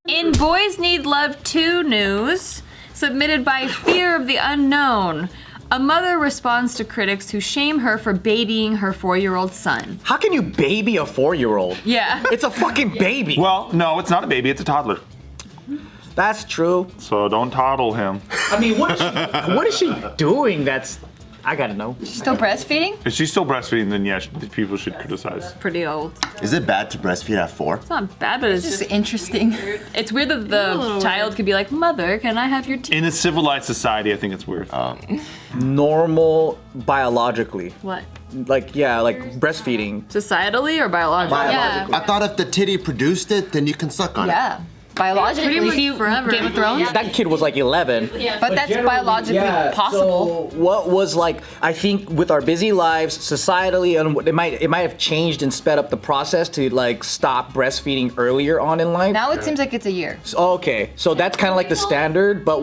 In Boys Need Love 2 news, submitted by Fear of the Unknown, a mother responds to critics who shame her for babying her 4-year-old son. How can you baby a 4-year-old? Yeah. It's a fucking baby. Well, no, it's not a baby, it's a toddler. That's true. So don't toddle him. I mean, what is she doing that's... I gotta know. She's still breastfeeding? If she's still breastfeeding, then yeah, people should criticize. Pretty old. Is it bad to breastfeed at 4? It's not bad, but it's It's just... interesting. It's weird that the child could be like, Mother, can I have your tea? In a civilized society, I think it's weird. Normal biologically. What? Like breastfeeding. Societally or biologically? Biologically. I thought if the titty produced it, then you can suck on it. Yeah. Biologically. Pretty much forever. Game of Thrones? That kid was like 11. But that's biologically possible. So what was like, I think with our busy lives, societally, and it might have changed and sped up the process to like stop breastfeeding earlier on in life. Now it seems like it's a year. Okay, so that's kind of like the standard, but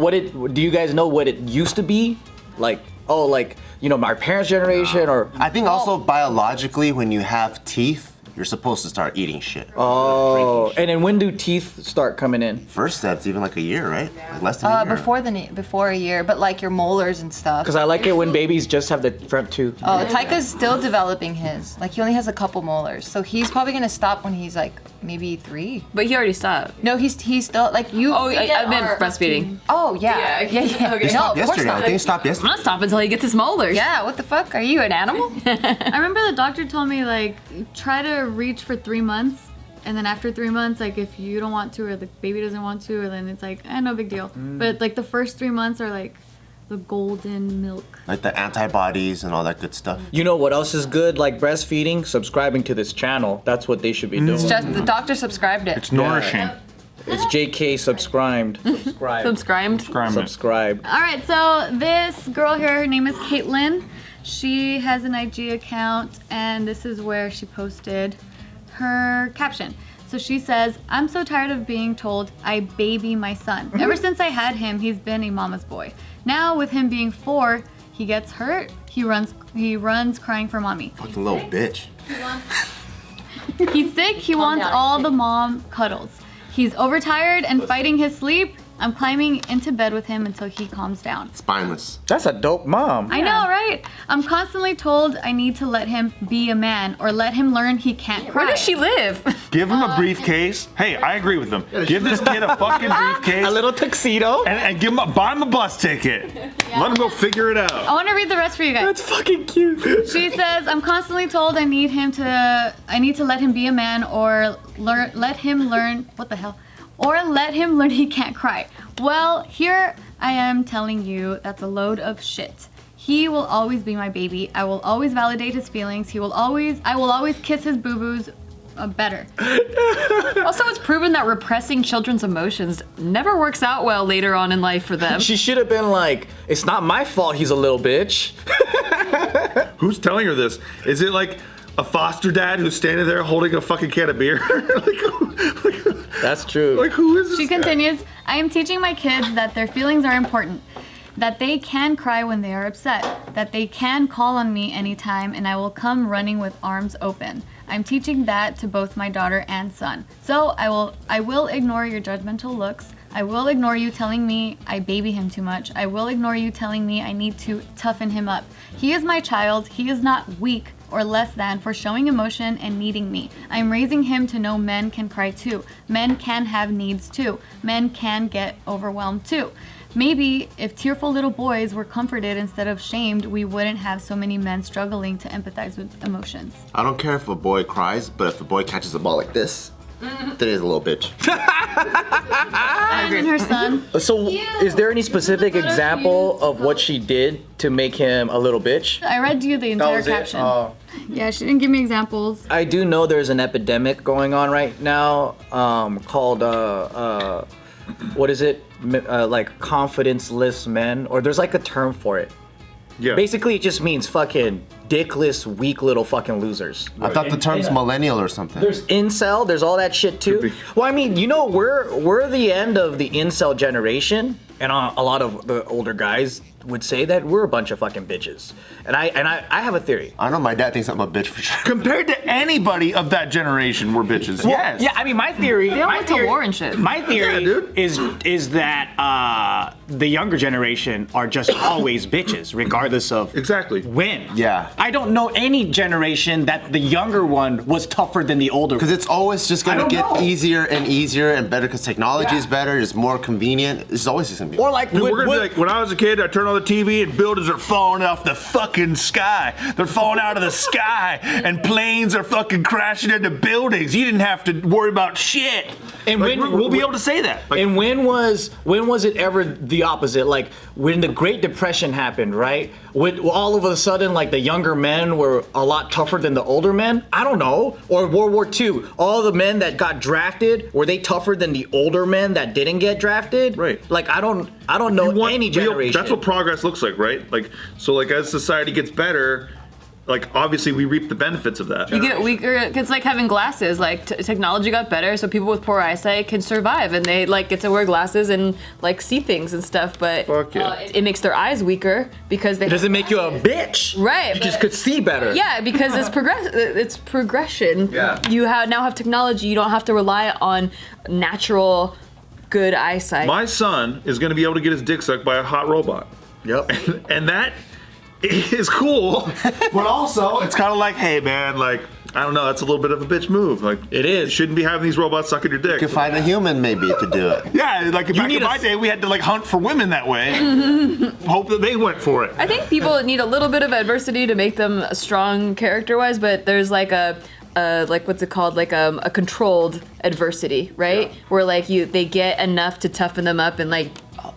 do you guys know what it used to be? Like, my parents' generation or? I think also biologically, when you have teeth, you're supposed to start eating shit. Oh, and then when do teeth start coming in? First that's even like a year, right? Like less than a year. Before a year, but like your molars and stuff. Because I like it when babies just have the front tooth. Oh, Taika's still developing his. Like he only has a couple molars, so he's probably gonna stop when he's like maybe 3. But he already stopped. No, he's still like you. Oh, I meant breastfeeding. Oh yeah, yeah. They stopped yesterday. I think they stopped I'm yesterday. not stopping until he gets his molars. Yeah, what the fuck? Are you an animal? I remember the doctor told me like try to reach for 3 months, and then after 3 months, like if you don't want to or the baby doesn't want to, or then it's like no big deal. But like the first 3 months are like the golden milk. Like the antibodies and all that good stuff. You know what else is good? Like breastfeeding, subscribing to this channel. That's what they should be doing. It's just the doctor subscribed it. It's nourishing. It's JK subscribed. Subscribed. Subscribed. All right, so this girl here, her name is Caitlin. She has an IG account, and this is where she posted her caption. So she says, I'm so tired of being told I baby my son. Ever since I had him, he's been a mama's boy. Now with him being 4, he gets hurt, he runs crying for mommy. Fucking little bitch. He's sick, he wants all the mom cuddles. He's overtired and fighting his sleep. I'm climbing into bed with him until he calms down. Spineless. That's a dope mom. I know, right? I'm constantly told I need to let him be a man or let him learn he can't cry. Where does she live? Give him a briefcase. Hey, I agree with them. Give this kid a fucking briefcase. A little tuxedo. And buy him a bus ticket. Let him go figure it out. I want to read the rest for you guys. That's fucking cute. She says, I'm constantly told I need to let him be a man or let him learn he can't cry. Well, here I am telling you that's a load of shit. He will always be my baby. I will always validate his feelings. I will always kiss his boo-boos better. Also, it's proven that repressing children's emotions never works out well later on in life for them. She should have been like, it's not my fault he's a little bitch. Who's telling her this? Is it like a foster dad who's standing there holding a fucking can of beer? That's true. Like, who is this She guy? continues, I am teaching my kids that their feelings are important, that they can cry when they are upset, that they can call on me anytime and I will come running with arms open. I'm teaching that to both my daughter and son. So I will ignore your judgmental looks. I will ignore you telling me I baby him too much. I will ignore you telling me I need to toughen him up. He is my child. He is not weak or less than for showing emotion and needing me. I'm raising him to know men can cry too. Men can have needs too. Men can get overwhelmed too. Maybe if tearful little boys were comforted instead of shamed, we wouldn't have so many men struggling to empathize with emotions. I don't care if a boy cries, but if a boy catches a ball like this, then he's a little bitch. And her son. So is there any specific example of what she did to make him a little bitch? I read you the entire caption. Yeah, she didn't give me examples. I do know there's an epidemic going on right now called, what is it? Like confidence-less men, or there's like a term for it. Yeah. Basically, it just means fucking dickless, weak little fucking losers. I thought the term's millennial or something. There's incel, there's all that shit too. Well, I mean, we're the end of the incel generation, and a lot of the older guys would say that we're a bunch of fucking bitches. And I have a theory. I know my dad thinks I'm a bitch for sure. Compared to anybody of that generation, we're bitches. Yes. Yeah, I mean, my theory. They all went to war and shit. My theory Yeah, dude. is that the younger generation are just always bitches, regardless of Exactly. when. Yeah. I don't know any generation that the younger one was tougher than the older. Because it's always just I gonna don't get know. easier and easier and better because technology is better, it's more convenient. It's always just gonna be. Or like, Dude, we're gonna what- be like, when I was a kid, I turned on the TV and buildings are falling off the fucking sky. They're falling out of the sky and planes are fucking crashing into buildings. You didn't have to worry about shit. And Like, when- we'll be able to say that. Like, and when was it ever the opposite? Like when the Great Depression happened, right? When all of a sudden, like the younger men were a lot tougher than the older men. I don't know. Or World War II, all the men that got drafted, were they tougher than the older men that didn't get drafted? Right. Like I don't know you want any real- generation. that's what progress looks like, right? Like, so like as society gets better, like obviously we reap the benefits of that. You get weaker. It's like having glasses. Like technology got better, so people with poor eyesight can survive, and they like get to wear glasses and like see things and stuff. But Fuck yeah. it makes their eyes weaker because they It doesn't make you a bitch. Right, You just but- could see better. Yeah, because it's progression. Yeah. You now have technology. You don't have to rely on natural good eyesight. My son is going to be able to get his dick sucked by a hot robot. Yep. And that is cool, but also it's kind of like, hey man, like I don't know, that's a little bit of a bitch move. Like It is. you shouldn't be having these robots sucking your dick. You could find a human maybe to do it. Yeah, like back need in a my s- day, we had to like hunt for women that way. Hope that they went for it. I think people need a little bit of adversity to make them strong character-wise, but there's like a like what's it called, like a controlled adversity, right? Where like they get enough to toughen them up and like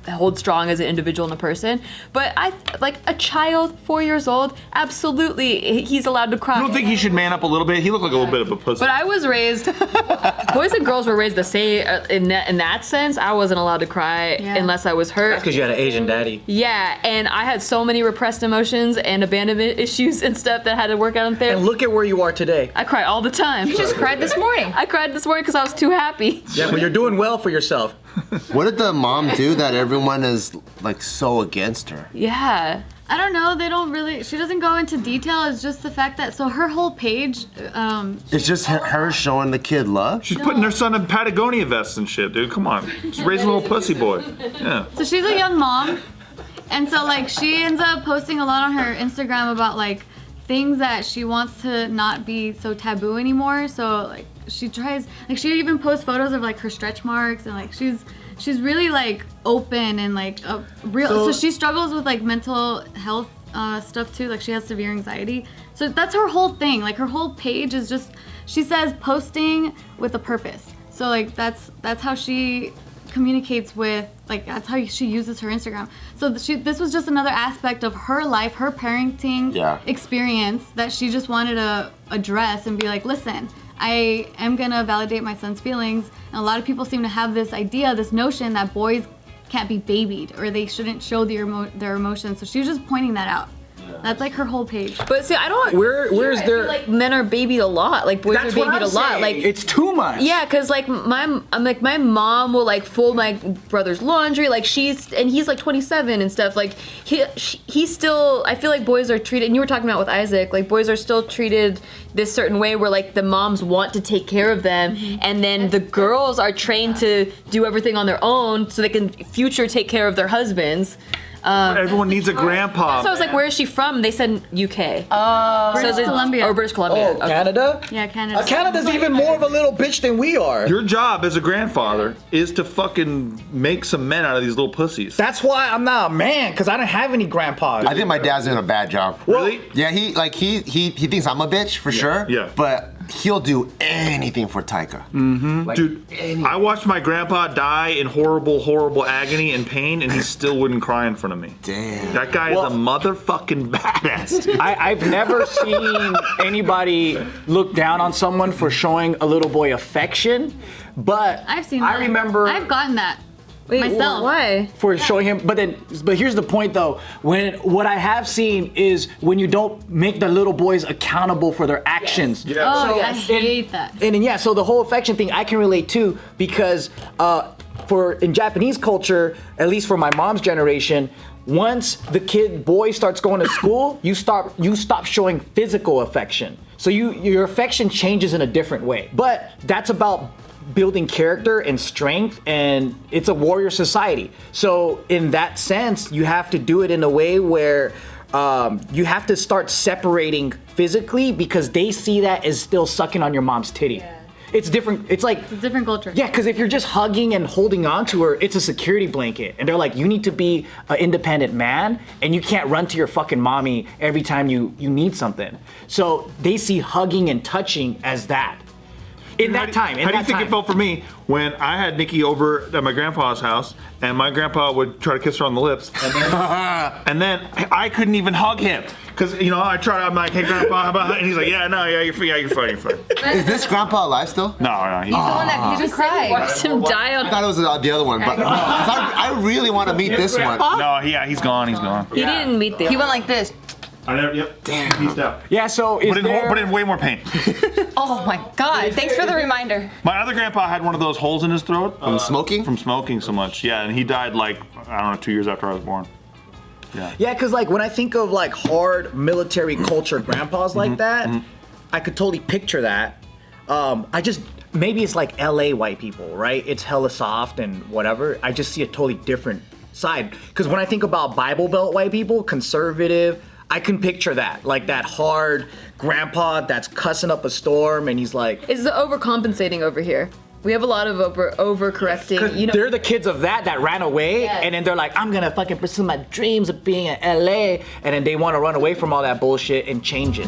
hold strong as an individual and a person. But I like a child, 4 years old, absolutely he's allowed to cry. I don't think he should man up a little bit. He looked like a little bit of a pussy. But I was raised, boys and girls were raised the same in that sense. I wasn't allowed to cry Yeah. unless I was hurt. Because you had an Asian daddy. Yeah, and I had so many repressed emotions and abandonment issues and stuff that I had to work out in therapy. And look at where you are today. I cry all the time. You just cried this morning. I cried this morning because I was too happy. Yeah, but you're doing well for yourself. What did the mom do that everyone is like so against her? Yeah. I don't know. They don't really. She doesn't go into detail. It's just the fact that her whole page. It's just her showing the kid love. She's putting her son in Patagonia vests and shit, dude. Come on. She's raising a little pussy boy. Yeah. So she's a young mom, and so like she ends up posting a lot on her Instagram about like things that she wants to not be so taboo anymore. So like she tries, like she even posts photos of like her stretch marks and like she's really like open and like a real. So she struggles with like mental health stuff too. Like she has severe anxiety. So that's her whole thing. Like her whole page is just, she says posting with a purpose. So like that's how she communicates with, like that's how she uses her Instagram. So this was just another aspect of her life, her parenting experience that she just wanted to address and be like, listen, I am gonna validate my son's feelings. And a lot of people seem to have this idea, this notion that boys can't be babied or they shouldn't show their emotions. So she was just pointing that out. That's like her whole page. But see, I don't. Where's I there? feel like men are babied a lot. Like boys That's are what babied I'm a lot. saying. Like It's too much. yeah, cause like my mom will like fold my brother's laundry. Like he's like 27 and stuff. Like he's still. I feel like boys are treated. And you were talking about with Isaac. Like boys are still treated this certain way where like the moms want to take care of them, and then the girls are trained to do everything on their own so they can future take care of their husbands. Everyone needs a grandpa. So I was like, where is she from? They said UK. British Columbia. Or British Columbia. Oh, Okay. Canada? Yeah, Canada. Canada's even more of a little bitch than we are. Your job as a grandfather is to fucking make some men out of these little pussies. That's why I'm not a man, because I don't have any grandpas. I think my dad's doing a bad job. Really? Yeah, he thinks I'm a bitch for sure. Yeah. But he'll do anything for Taika. Like, Dude, I watched my grandpa die in horrible, horrible agony and pain, and he still wouldn't cry in front of me. Damn. That guy is a motherfucking badass. dude. I've never seen anybody look down on someone for showing a little boy affection, but I've seen I that. remember I've gotten that. Wait, Myself. Why? for showing him. But here's the point though. What I have seen is when you don't make the little boys accountable for their actions. Yeah. Oh, So- I hate that. And then, yeah, so the whole affection thing I can relate to because in Japanese culture, at least for my mom's generation, once the boy starts going to school, you stop showing physical affection. So your affection changes in a different way. But that's about building character and strength, and it's a warrior society. So in that sense, you have to do it in a way where you have to start separating physically because they see that as still sucking on your mom's titty. Yeah. It's different. It's like, It's a different culture. yeah, because if you're just hugging and holding on to her, it's a security blanket. And they're like, you need to be an independent man, and you can't run to your fucking mommy every time you need something. So they see hugging and touching as that. In that time. How do you think it felt for me when I had Nikki over at my grandpa's house and my grandpa would try to kiss her on the lips and then I couldn't even hug him because I'm like, hey grandpa, how about? And he's like, yeah, no, you're fine. Is this grandpa alive still? No, He's the one that didn't cry. Watched him die I on. thought it was the other one, but I really want to meet this one. no, yeah, he's gone. He didn't meet the. He went like this. I never. Yep. Damn. Peaced out. Yeah, so is But in way more pain. Oh my God! Thanks for the reminder. My other grandpa had one of those holes in his throat From smoking? From smoking so much. Yeah, and he died like I don't know 2 years after I was born. Yeah, because like when I think of like hard military culture grandpas like that, I could totally picture that. Maybe it's like LA white people, right? It's hella soft and whatever. I just see a totally different side. Because when I think about Bible Belt white people, conservative, I can picture that. Like that hard grandpa that's cussing up a storm and he's like, It's the overcompensating over here. We have a lot of overcorrecting. they're the kids of that ran away, Yes. and then they're like, I'm gonna fucking pursue my dreams of being in LA, and then they want to run away from all that bullshit and change it.